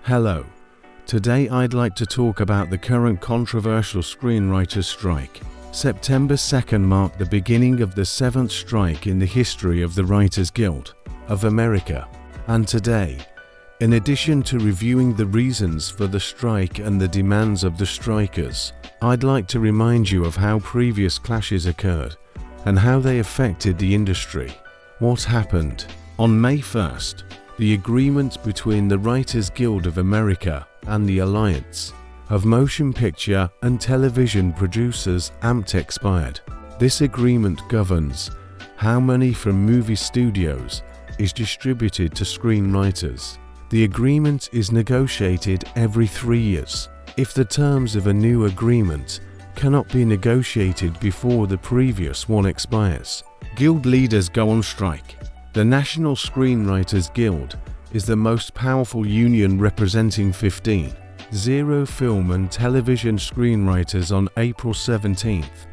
Hello. Today I'd like to talk about the current controversial screenwriters' strike. September 2nd marked the beginning of the 7th strike in the history of the Writers Guild of America. And today, in addition to reviewing the reasons for the strike and the demands of the strikers, I'd like to remind you of how previous clashes occurred and how they affected the industry. What happened? On May 1st, the agreement between the Writers Guild of America and the Alliance of Motion Picture and Television Producers (AMPT) expired. This agreement governs how money from movie studios is distributed to screenwriters. The agreement is negotiated every 3 years. If the terms of a new agreement cannot be negotiated before the previous one expires, guild leaders go on strike. The National Screenwriters Guild is the most powerful union representing 15,000 film and television screenwriters. On April 17th,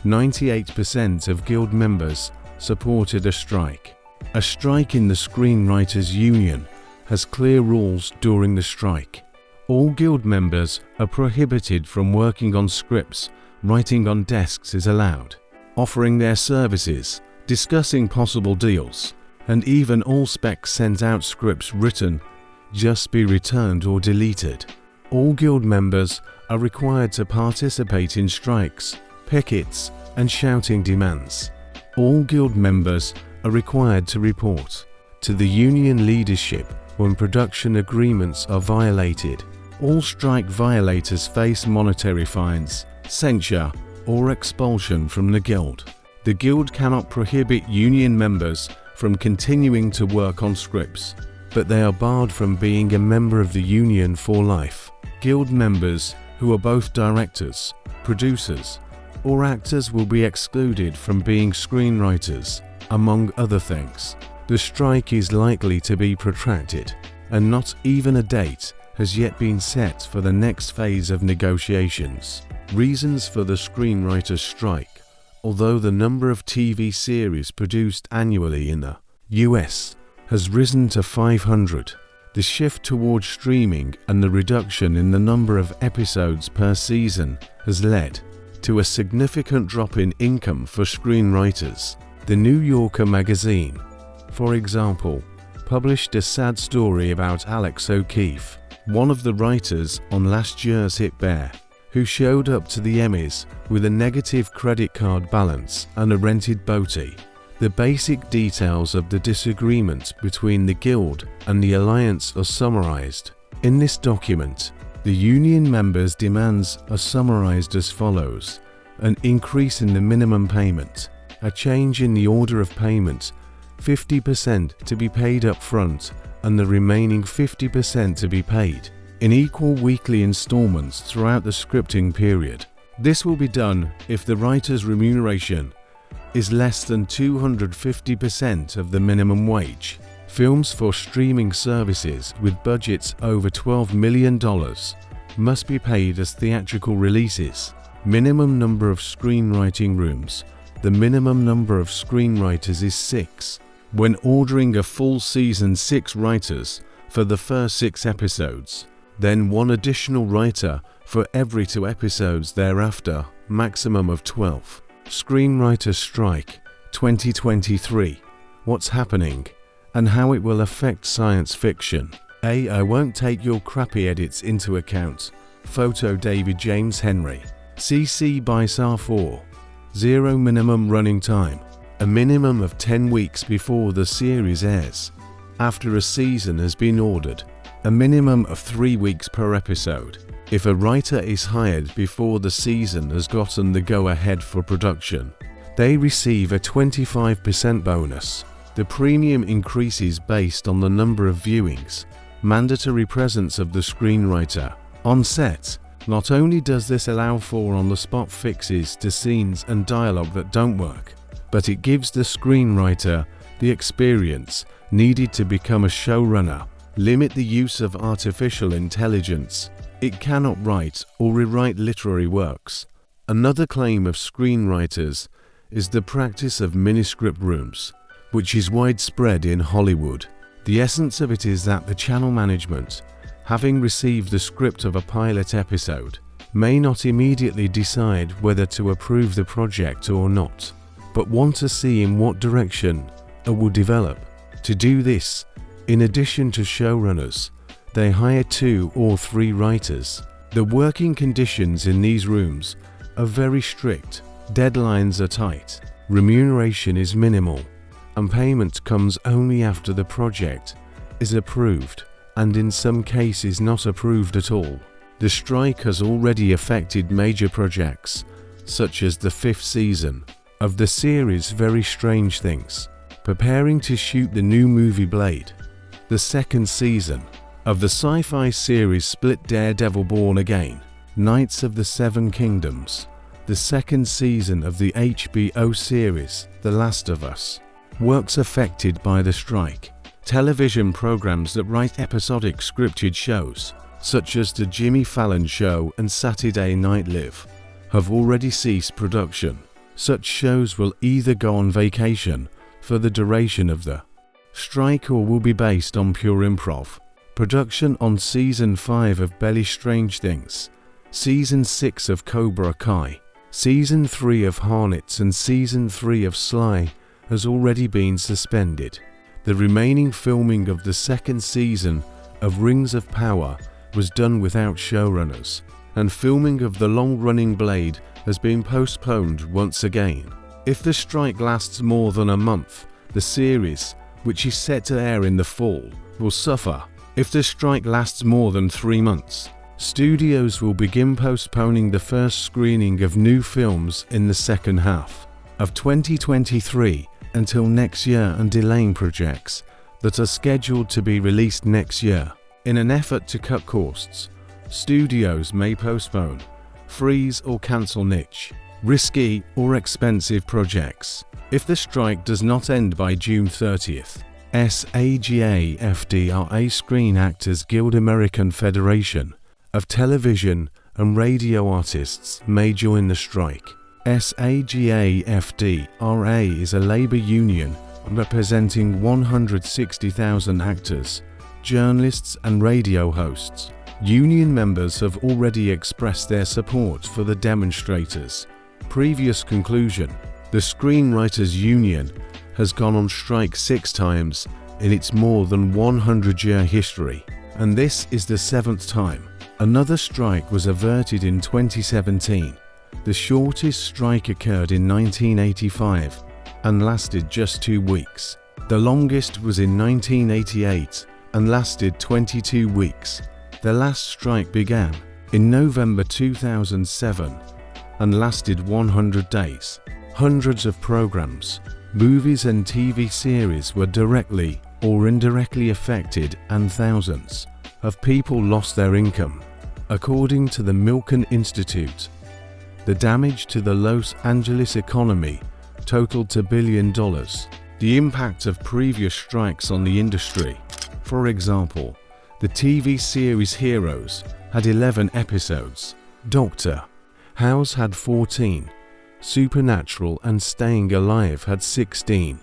98% of guild members supported a strike. A strike in the Screenwriters Union has clear rules during the strike. All guild members are prohibited from working on scripts. Writing on desks is allowed. Offering their services, discussing possible deals, and even all specs sent out scripts written just be returned or deleted. All guild members are required to participate in strikes, pickets, and shouting demands. All guild members are required to report to the union leadership when production agreements are violated. All strike violators face monetary fines, censure, or expulsion from the guild. The guild cannot prohibit union members from continuing to work on scripts, but they are barred from being a member of the union for life. Guild members who are both directors, producers, or actors will be excluded from being screenwriters, among other things. The strike is likely to be protracted, and not even a date has yet been set for the next phase of negotiations. Reasons for the screenwriters' strike. Although the number of TV series produced annually in the US has risen to 500, the shift towards streaming and the reduction in the number of episodes per season has led to a significant drop in income for screenwriters. The New Yorker magazine, for example, published a sad story about Alex O'Keefe, one of the writers on last year's hit Bear, who showed up to the Emmys with a negative credit card balance and a rented boatie. The basic details of the disagreement between the Guild and the Alliance are summarized. In this document, the union members' demands are summarized as follows: an increase in the minimum payment, a change in the order of payment, 50% to be paid up front and the remaining 50% to be paid in equal weekly installments throughout the scripting period. This will be done if the writer's remuneration is less than 250% of the minimum wage. Films for streaming services with budgets over $12 million must be paid as theatrical releases. Minimum number of screenwriting rooms. The minimum number of screenwriters is 6. When ordering a full season, 6 writers for the first 6 episodes. Then 1 additional writer for every 2 episodes thereafter, maximum of 12. Screenwriters' Strike 2023. What's happening and how it will affect science fiction. I won't take your crappy edits into account. Photo David James Henry. CC by SAR 4. 0 minimum running time. A minimum of 10 weeks before the series airs. After a season has been ordered, a minimum of 3 weeks per episode. If a writer is hired before the season has gotten the go-ahead for production, they receive a 25% bonus. The premium increases based on the number of viewings. Mandatory presence of the screenwriter on set. Not only does this allow for on-the-spot fixes to scenes and dialogue that don't work, but it gives the screenwriter the experience needed to become a showrunner. Limit the use of artificial intelligence. It cannot write or rewrite literary works. Another claim of screenwriters is the practice of miniscript rooms, which is widespread in Hollywood. The essence of it is that the channel management having received the script of a pilot episode, may not immediately decide whether to approve the project or not, but want to see in what direction it will develop. To do this, in addition to showrunners, they hire 2 or 3 writers. The working conditions in these rooms are very strict, deadlines are tight, remuneration is minimal, and payment comes only after the project is approved, and in some cases not approved at all. The strike has already affected major projects, such as the 5th season of the series Very Strange Things, preparing to shoot the new movie Blade, the 2nd season of the sci-fi series Split Daredevil Born Again, Knights of the Seven Kingdoms, the 2nd season of the HBO series The Last of Us. Works affected by the strike. Television programs that write episodic scripted shows, such as The Jimmy Fallon Show and Saturday Night Live, have already ceased production. Such shows will either go on vacation for the duration of the strike or will be based on pure improv. Production on Season 5 of Belly Strange Things, Season 6 of Cobra Kai, Season 3 of Harnets and Season 3 of Sly has already been suspended. The remaining filming of the 2nd season of Rings of Power was done without showrunners, and filming of the long-running Blade has been postponed once again. If the strike lasts more than a month, the series, which is set to air in the fall, will suffer. If the strike lasts more than 3 months, studios will begin postponing the first screening of new films in the second half of 2023 until next year and delaying projects that are scheduled to be released next year. In an effort to cut costs, studios may postpone, freeze or cancel niche, risky or expensive projects. If the strike does not end by June 30th, SAG-AFTRA Screen Actors Guild American Federation of Television and Radio Artists may join the strike. SAG-AFTRA is a labor union representing 160,000 actors, journalists and radio hosts. Union members have already expressed their support for the demonstrators. Previous conclusion: the Screenwriters Union has gone on strike 6 times in its more than 100-year history, and this is the 7th time. Another strike was averted in 2017. The shortest strike occurred in 1985 and lasted just 2 weeks. The longest was in 1988 and lasted 22 weeks. The last strike began in November 2007 and lasted 100 days. Hundreds of programs, movies and TV series were directly or indirectly affected, and thousands of people lost their income. According to the Milken Institute, the damage to the Los Angeles economy totaled $1 billion. The impact of previous strikes on the industry: for example, the TV series Heroes had 11 episodes, Doctor House had 14, Supernatural and Staying Alive had 16,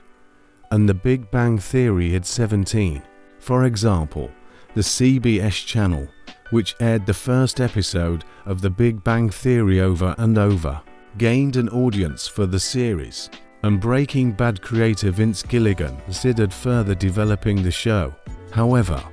and The Big Bang Theory had 17. For example, the CBS channel, which aired the first episode of The Big Bang Theory over and over, gained an audience for the series, and Breaking Bad creator Vince Gilligan considered further developing the show. However,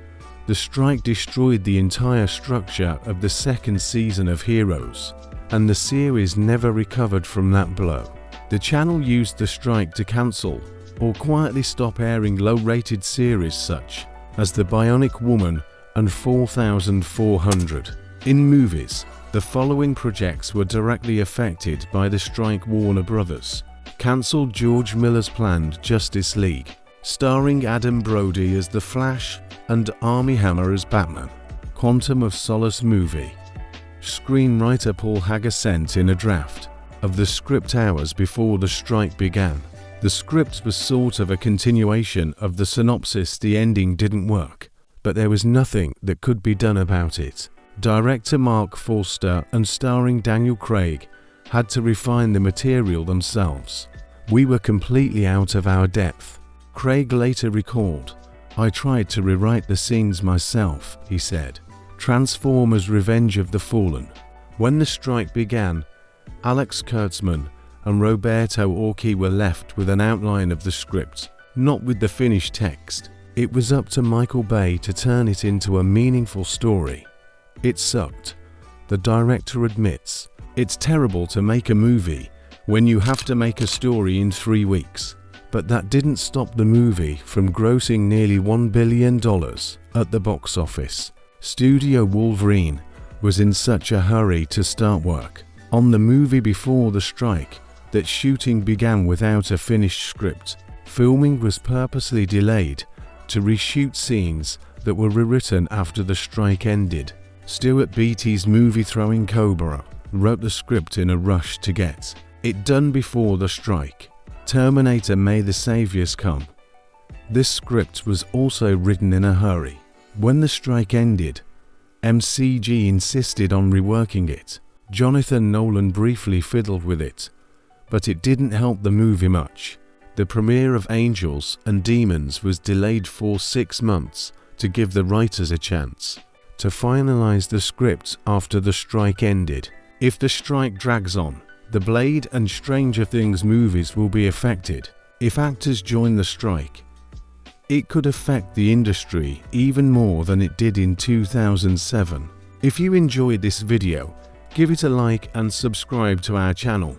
the strike destroyed the entire structure of the 2nd season of Heroes, and the series never recovered from that blow. The channel used the strike to cancel or quietly stop airing low-rated series such as The Bionic Woman and 4400. In movies, the following projects were directly affected by the strike: Warner Brothers cancelled George Miller's planned Justice League, starring Adam Brody as The Flash and Armie Hammer as Batman. Quantum of Solace movie. Screenwriter Paul Hager sent in a draft of the script hours before the strike began. The script was sort of a continuation of the synopsis. The ending didn't work, but there was nothing that could be done about it. Director Mark Forster and starring Daniel Craig had to refine the material themselves. We were completely out of our depth. Craig later recalled, "I tried to rewrite the scenes myself," he said. Transformers: Revenge of the Fallen. When the strike began, Alex Kurtzman and Roberto Orci were left with an outline of the script, not with the finished text. It was up to Michael Bay to turn it into a meaningful story. It sucked. The director admits, "It's terrible to make a movie when you have to make a story in 3 weeks." But that didn't stop the movie from grossing nearly $1 billion at the box office. Studio Wolverine was in such a hurry to start work on the movie before the strike that shooting began without a finished script. Filming was purposely delayed to reshoot scenes that were rewritten after the strike ended. Stuart Beatty's movie Throwing Cobra wrote the script in a rush to get it done before the strike. Terminator: May the Saviors Come. This script was also written in a hurry. When the strike ended, MCG insisted on reworking it. Jonathan Nolan briefly fiddled with it, but it didn't help the movie much. The premiere of Angels and Demons was delayed for 6 months to give the writers a chance to finalize the script after the strike ended. If the strike drags on, the Blade and Stranger Things movies will be affected. If actors join the strike, it could affect the industry even more than it did in 2007. If you enjoyed this video, give it a like and subscribe to our channel.